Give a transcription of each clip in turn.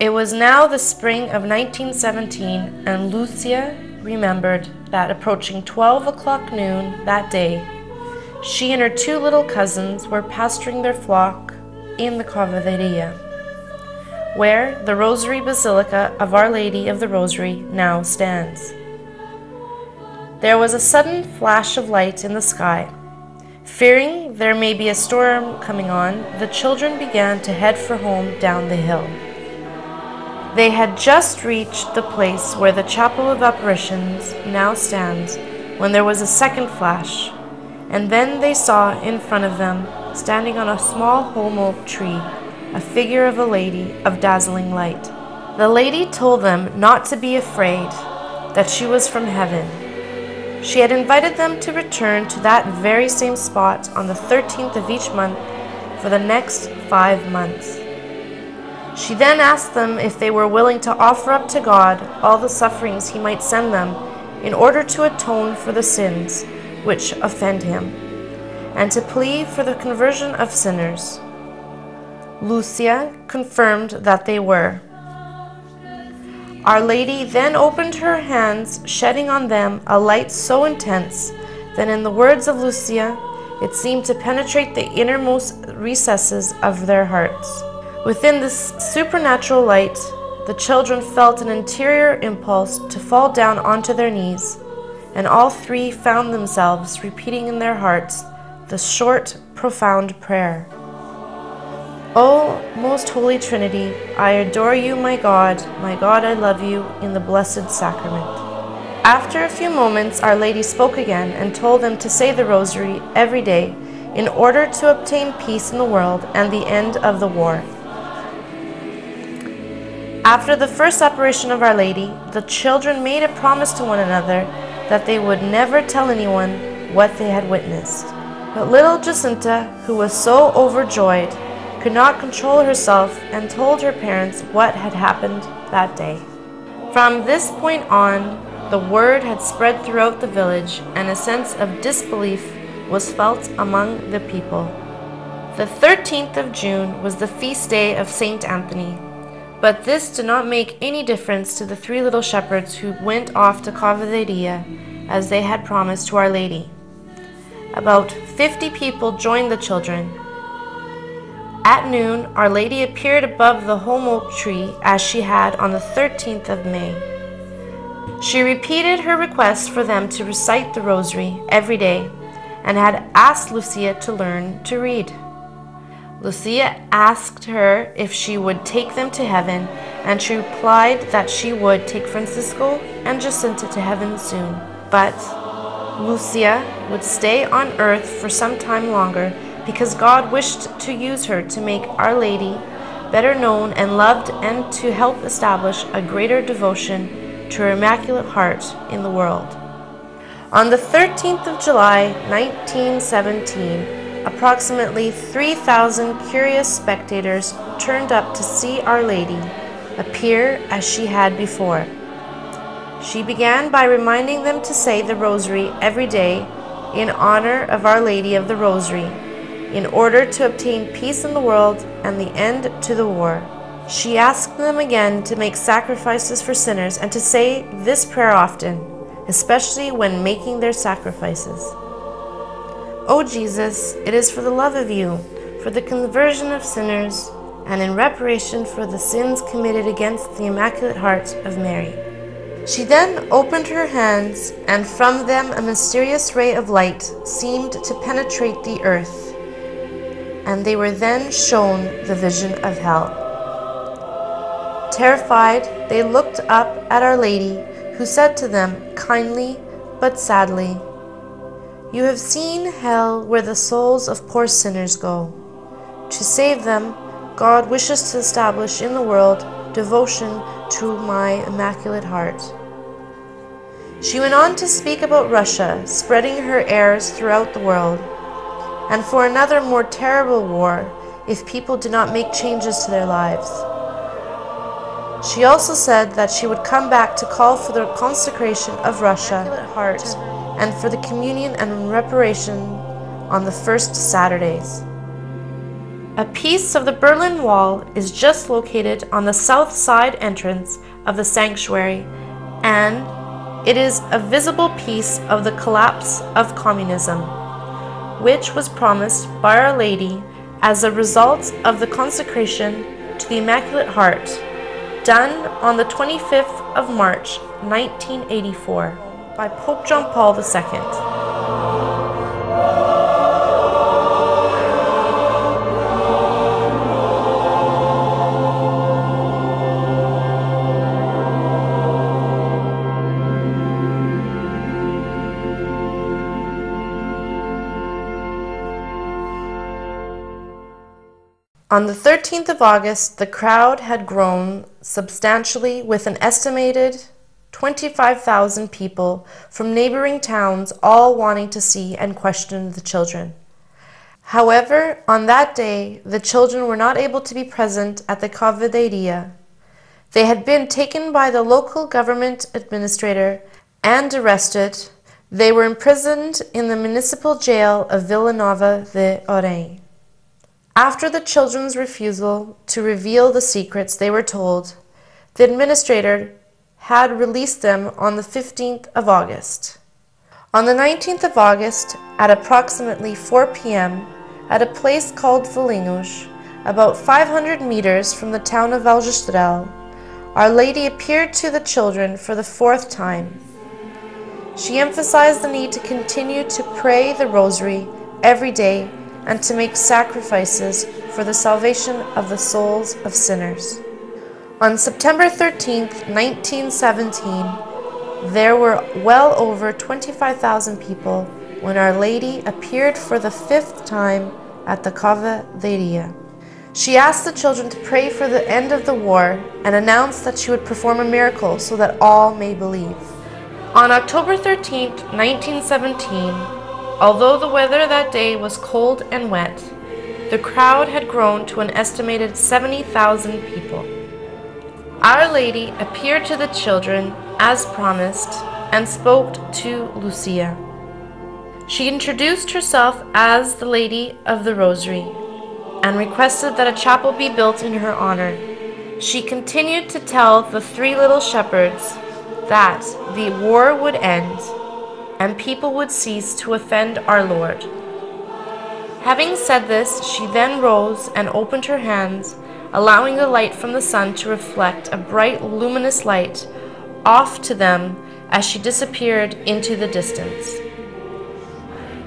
It was now the spring of 1917, and Lucia remembered that approaching 12 o'clock noon that day, she and her two little cousins were pasturing their flock in the Cavalleria, where the Rosary Basilica of Our Lady of the Rosary now stands. There was a sudden flash of light in the sky. Fearing there may be a storm coming on, the children began to head for home down the hill. They had just reached the place where the Chapel of Apparitions now stands when there was a second flash, and then they saw in front of them, standing on a small holm oak tree, a figure of a lady of dazzling light. The lady told them not to be afraid, that she was from heaven. She had invited them to return to that very same spot on the 13th of each month for the next 5 months. She then asked them if they were willing to offer up to God all the sufferings He might send them in order to atone for the sins which offend Him, and to plead for the conversion of sinners. Lucia confirmed that they were. Our Lady then opened her hands, shedding on them a light so intense that, in the words of Lucia, it seemed to penetrate the innermost recesses of their hearts. Within this supernatural light, the children felt an interior impulse to fall down onto their knees, and all three found themselves repeating in their hearts the short, profound prayer. O most Holy Trinity, I adore you, my God, I love you, in the Blessed Sacrament. After a few moments, Our Lady spoke again and told them to say the Rosary every day in order to obtain peace in the world and the end of the war. After the first apparition of Our Lady, the children made a promise to one another that they would never tell anyone what they had witnessed. But little Jacinta, who was so overjoyed, could not control herself and told her parents what had happened that day. From this point on, the word had spread throughout the village, and a sense of disbelief was felt among the people. The 13th of June was the feast day of Saint Anthony, but this did not make any difference to the three little shepherds who went off to Cavalleria as they had promised to Our Lady. About 50 people joined the children. At noon, Our Lady appeared above the holm oak tree as she had on the 13th of May. She repeated her request for them to recite the Rosary every day and had asked Lucia to learn to read. Lucia asked her if she would take them to heaven, and she replied that she would take Francisco and Jacinta to heaven soon, but Lucia would stay on earth for some time longer because God wished to use her to make Our Lady better known and loved, and to help establish a greater devotion to her Immaculate Heart in the world. On the 13th of July, 1917, approximately 3,000 curious spectators turned up to see Our Lady appear as she had before. She began by reminding them to say the Rosary every day in honor of Our Lady of the Rosary, in order to obtain peace in the world and the end to the war. She asked them again to make sacrifices for sinners and to say this prayer often, especially when making their sacrifices. O Jesus, it is for the love of you, for the conversion of sinners, and in reparation for the sins committed against the Immaculate Heart of Mary. She then opened her hands, and from them a mysterious ray of light seemed to penetrate the earth, and they were then shown the vision of hell. Terrified, they looked up at Our Lady, who said to them kindly but sadly, "You have seen hell, where the souls of poor sinners go. To save them, God wishes to establish in the world devotion to my Immaculate Heart." She went on to speak about Russia spreading her errors throughout the world, and for another more terrible war if people did not make changes to their lives. She also said that she would come back to call for the consecration of Russia Heart and for the communion and reparation on the first Saturdays. A piece of the Berlin Wall is just located on the south side entrance of the sanctuary, and it is a visible piece of the collapse of communism, which was promised by Our Lady as a result of the consecration to the Immaculate Heart, done on the 25th of March, 1984, by Pope John Paul II. On the 13th of August, the crowd had grown substantially, with an estimated 25,000 people from neighboring towns all wanting to see and question the children. However, on that day, the children were not able to be present at the Cavaleria. They had been taken by the local government administrator and arrested. They were imprisoned in the municipal jail of Villanova de Orange. After the children's refusal to reveal the secrets they were told, the administrator had released them on the 15th of August. On the 19th of August, at approximately 4 p.m., at a place called Valinhos, about 500 meters from the town of Aljustrel, Our Lady appeared to the children for the 4th time. She emphasized the need to continue to pray the Rosary every day and to make sacrifices for the salvation of the souls of sinners. On September 13, 1917, there were well over 25,000 people when Our Lady appeared for the 5th time at the Cavaleria. She asked the children to pray for the end of the war and announced that she would perform a miracle so that all may believe. On October 13, 1917, although the weather that day was cold and wet, the crowd had grown to an estimated 70,000 people. Our Lady appeared to the children as promised and spoke to Lucia. She introduced herself as the Lady of the Rosary and requested that a chapel be built in her honor. She continued to tell the 3 little shepherds that the war would end and people would cease to offend our Lord. Having said this, she then rose and opened her hands, allowing the light from the sun to reflect a bright luminous light off to them as she disappeared into the distance.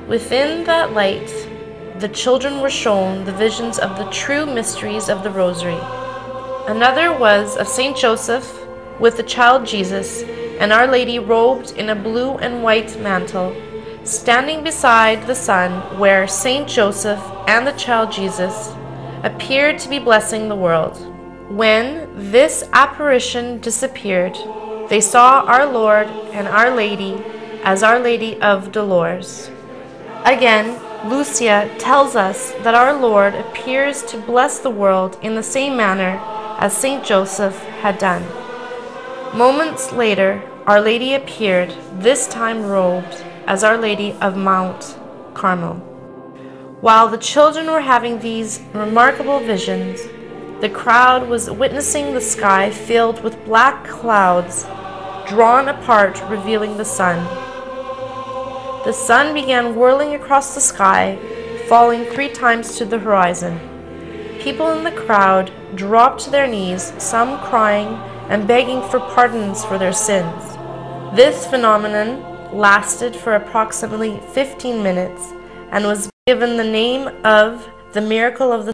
Within that light, the children were shown the visions of the true mysteries of the Rosary. Another was of Saint Joseph with the child Jesus, and Our Lady robed in a blue and white mantle, standing beside the sun where Saint Joseph and the child Jesus appeared to be blessing the world. When this apparition disappeared, they saw our Lord and Our Lady as Our Lady of Dolores. Again, Lucia tells us that our Lord appears to bless the world in the same manner as Saint Joseph had done. Moments later, Our Lady appeared, this time robed as Our Lady of Mount Carmel. While the children were having these remarkable visions, the crowd was witnessing the sky filled with black clouds drawn apart, revealing the sun. The sun began whirling across the sky, falling 3 times to the horizon. People in the crowd dropped to their knees, some crying and begging for pardons for their sins. This phenomenon lasted for approximately 15 minutes and was given the name of the miracle of the